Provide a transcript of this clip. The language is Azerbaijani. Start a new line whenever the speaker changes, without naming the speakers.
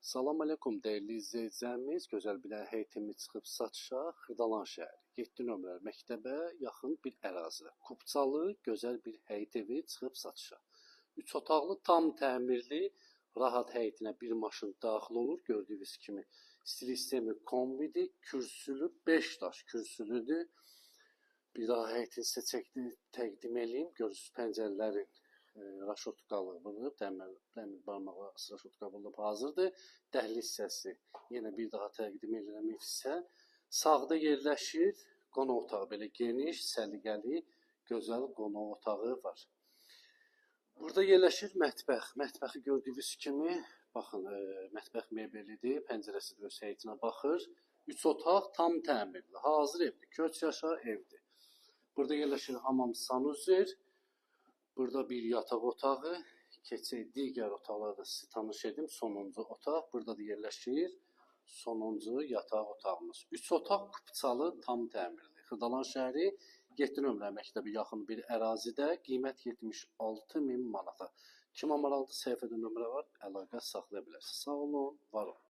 Salam əleykum dəyərli izləyicilərimiz. Gözəl bir həyətimiz çıxıb satışa. Xırdalan şəhəri 7 nömrəli məktəbə yaxın bir ərazidə. Kupçalı gözəl bir həyət evi çıxıb satışa. 3 otaqlı, tam təmirli, rahat həyətinə bir maşın daxil olur. Gördüyünüz kimi stil sistemi kombidir, kürsülü 5 daş kürsülüdür. Bir daha həyətin sizə təqdim edeyim. Görürsünüz pəncərələrin raşotkalı vurulub, dəmir barmağı raşotka vurulub hazırdır. Dəhliz hissəsi yenə bir daha təqdim edirəm sizə. Sağda yerləşir qonaq otağı, belə geniş, səliqəli, gözəl qonaq otağı var. Burada yerləşir mətbəx. Mətbəxi gördüyünüz kimi, baxın, mətbəx mebelidir, pəncərəsi də öz həyətinə baxır. 3 otaq tam təmirli, hazır evdir, köç yaşa evdir. Burada yerləşir hamam sanuzer. Burada bir yataq otağı, keçək digər otaqlarda sizi tanış edim. Sonuncu otaq, burada da yerləşir sonuncu yataq otağımız. 3 otaq kupçalı, tam təmirli. Xırdalan şəhəri 7 nömrəli məktəbə yaxın bir ərazidə, qiymət 76.000 manata. Kim maraqlıdır, səhifədə nömrə var, əlaqə saxlaya bilərsiniz. Sağ olun, var olun.